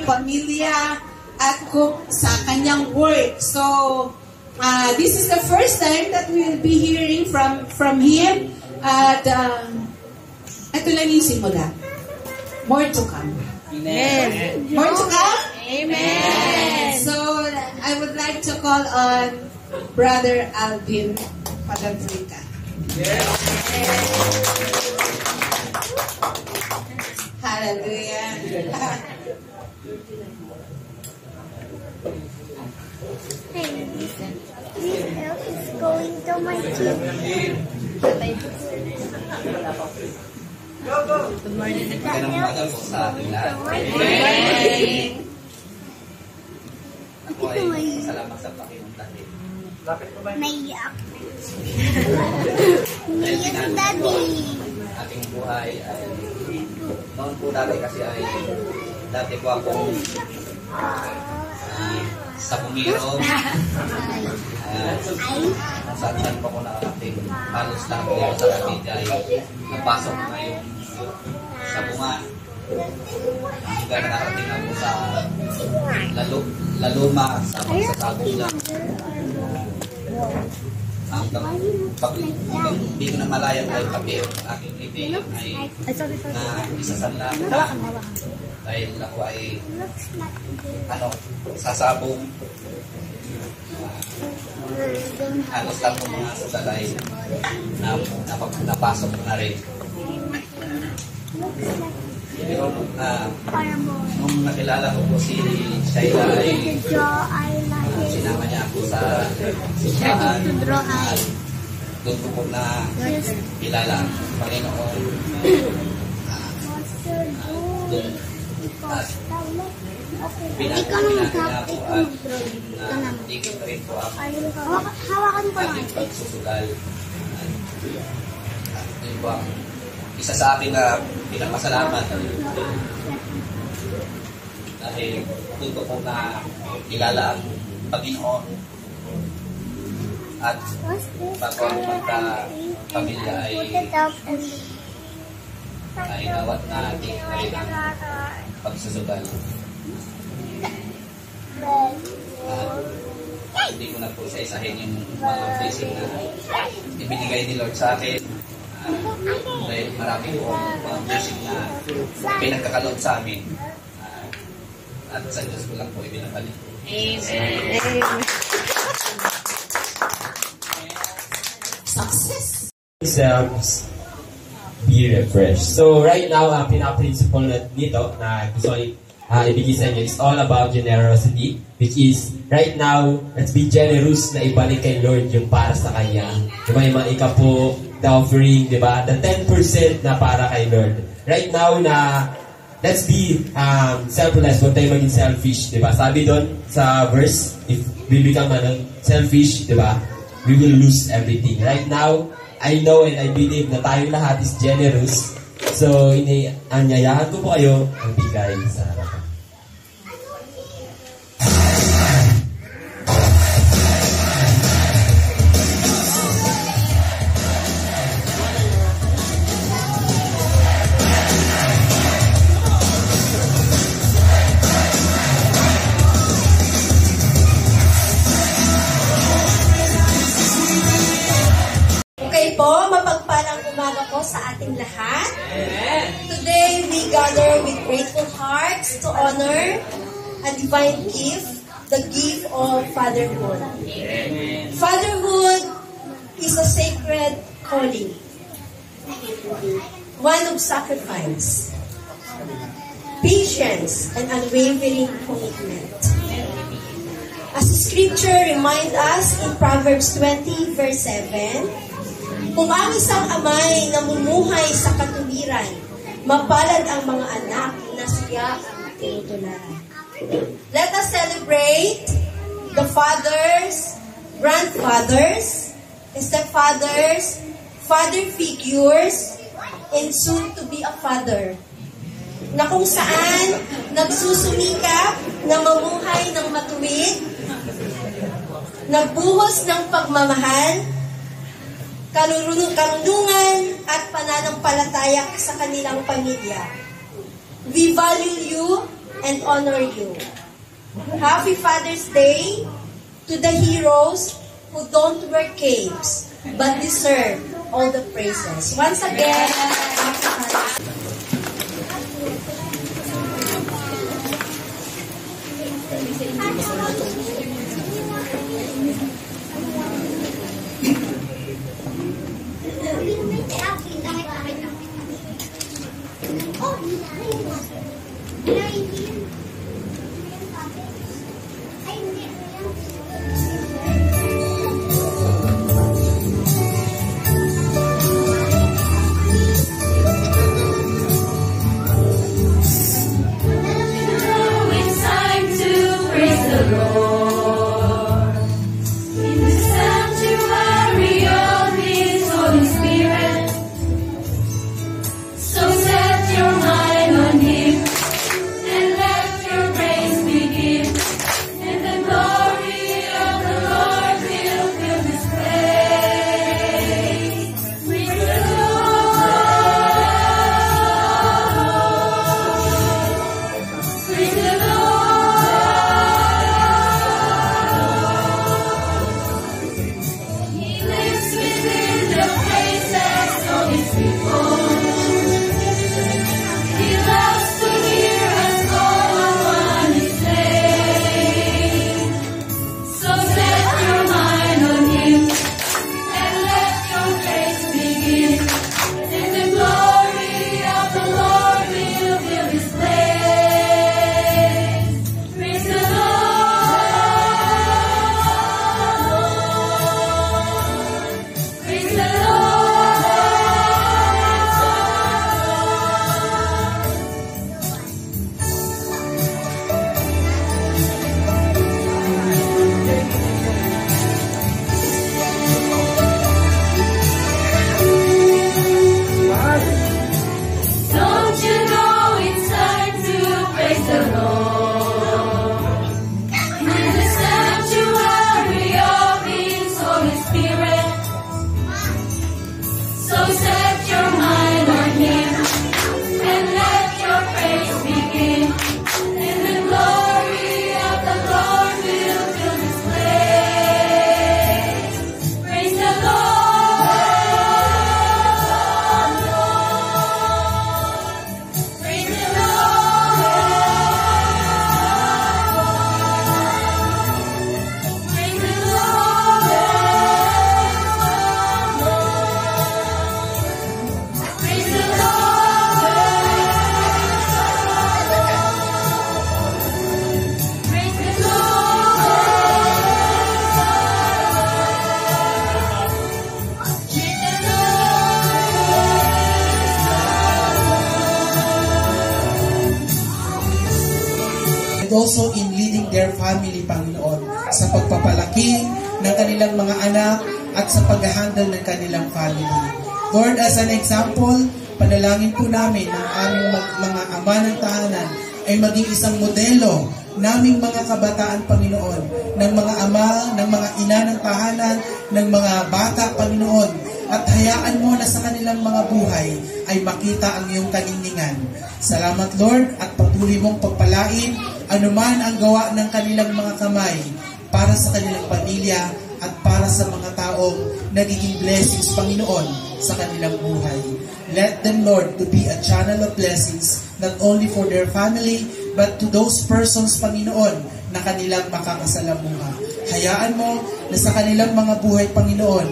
pamilya at cook sa kanyang work. So, this is the first time that we will be hearing from him. At ito lang yung simula. More to come. Amen. More to come? Amen. So, I would like to call on Brother Alvin Padabrita. Hallelujah. Hey, this elf is going to my teeth. Good morning. That elf is going to my Amen. Ako ay Salamat sa Panginoon dahil naiyak. Naiyak si Daddy. ating buhay ay noon po dati kasi ay dati po akong sa Bumiro saan po ako nakarating halos lahat dito sa Cavite ay napasok na yung sa Bunga hanggang nakarating ako sa Laluma sa pagsasabong lang hanggang hindi ko na malayang ay kape ang aking ibig ay na isasanla dahil ako ay sasabong halos lang ng mga sugalay na napasok ko na rin. Pero nung nakilala ko po si Shaila ay sinama niya ako sa simbahan at doon ko po na kilala ang Panginoon doon at pinagkakilala niya ako at natigil rin po ang aking pagsusugal at yun po ang isa sa akin na pinapasalamat dahil doon ko po na kilala ang Panginoon at bago ang magka-pamilya ay nawat na ating rin ang pagsusugal. At hindi ko na po isa-isahin yung mga blessing na ibinigay ni Lord sa akin. Dahil marami po mga blessing na pinagkakaloob sa amin. At sa Diyos ko lang po ibinabalik. Amen. Success. Themselves be refreshed. So right now, ang pinaprinsipal na dito na gusto ko ibigay sa inyo is all about generosity, which is right now, let's be generous na ibalik kay Lord yung para sa Kanya. Diba yung mga ikapo, the offering, diba? The 10% na para kay Lord. Right now na let's be selfless, huwag tayo maging selfish, diba? Sabi doon sa verse, if we become selfish, diba? We will lose everything. Right now, I know and I believe na tayong lahat is generous. So, anyayahan ko po kayo ang bigay sa harapan. Mapagpalang umaga po sa ating lahat. Today, we gather with grateful hearts to honor a divine gift, the gift of fatherhood. Fatherhood is a sacred calling, one of sacrifice, patience, and unwavering commitment. As Scripture reminds us in Proverbs 20, verse 7, kung ang isang amay namumuhay sa katuwiran, mapalad ang mga anak na siya ang tinutularan. Let us celebrate the fathers, grandfathers, stepfathers, father figures, and soon to be a father, na kung saan nagsusumikap na mamuhay ng matuwid, nagbuhos ng pagmamahal, karunungan at pananampalataya sa kanilang pamilya. We value you and honor you. Happy Father's Day to the heroes who don't wear capes but deserve all the praises. Once again, Happy Father's Day. Also in leading their family, Panginoon, sa pagpapalaki ng kanilang mga anak at sa pag-handle ng kanilang family. Lord, as an example, panalangin po namin ng aming mga ama ng tahanan ay maging isang modelo naming mga kabataan, Panginoon, ng mga ama, ng mga ina ng tahanan, ng mga bata, Panginoon, at hayaan mo na sa kanilang mga buhay ay makita ang iyong kaninningan. Salamat, Lord, at patuloy mong pagpalain anuman ang gawa ng kanilang mga kamay para sa kanilang pamilya at para sa mga taong nagiging blessings, Panginoon, sa kanilang buhay. Let them, Lord, to be a channel of blessings not only for their family but to those persons, Panginoon, na kanilang makakasalamuha. Hayaan mo na sa kanilang mga buhay, Panginoon,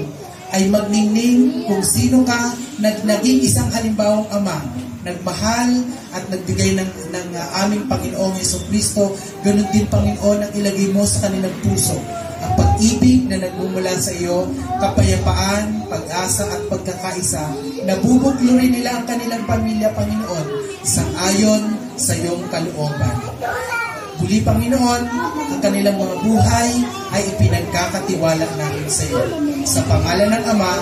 ay magningning kung sino ka naging isang halimbawang ama, nagmahal at nagbigay ng aming Panginoong Jesucristo. Ganun din, Panginoon, ang ilagay mo sa kanilang puso ang pag-ibig na nagmumula sa iyo, kapayapaan, pag-asa at pagkakaisa. Nabubuklo rin nila ang kanilang pamilya, Panginoon, sang-ayon sa iyong kalooban. Muli, Panginoon, ang kanilang mga buhay ay ipinagkakatiwala namin sa iyo. Sa pangalan ng Ama,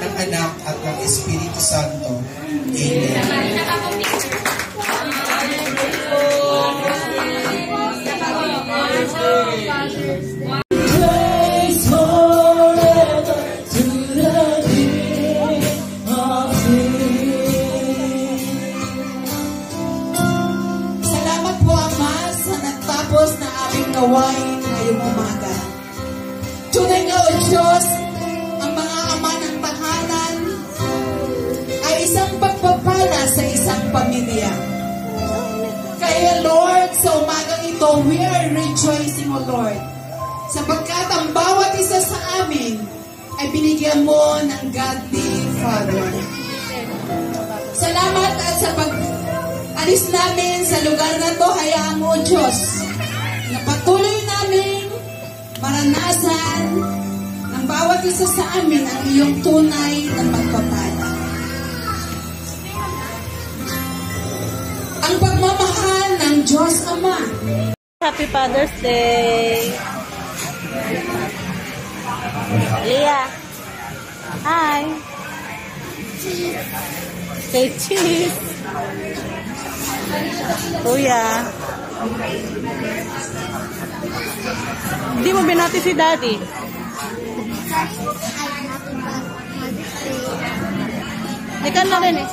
ng Anak at ng Espiritu Santo. Amen. Salamat po, Ama. gawain ngayong umaga. Tunay nga o Diyos, ang mga ama ng tahanan ay isang pagpapala sa isang pamilya. Kaya Lord, sa umagang ito, we are rejoicing, O Lord, sapagkat ang bawat isa sa amin ay binigyan mo ng godly Father. Salamat at sa pag-alis namin sa lugar na to, hayaan mo, Diyos, na patuloy namin maranasan ng bawat isa sa amin ang iyong tunay na pagpapala. Ang pagmamahal ng Diyos Ama. Happy Father's Day! Leah! Hi! Say cheese! Kuya! Hindi mo binati si Daddy. Ikaw na rin eh.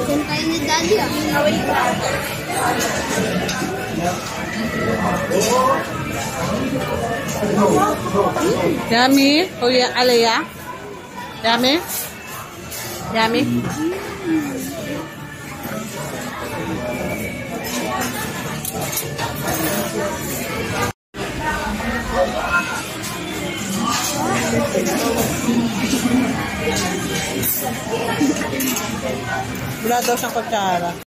Sintay ni Daddy ah. Yummy, Kuya Alea. Yummy? Yummy? Wala daw siyang kutsara.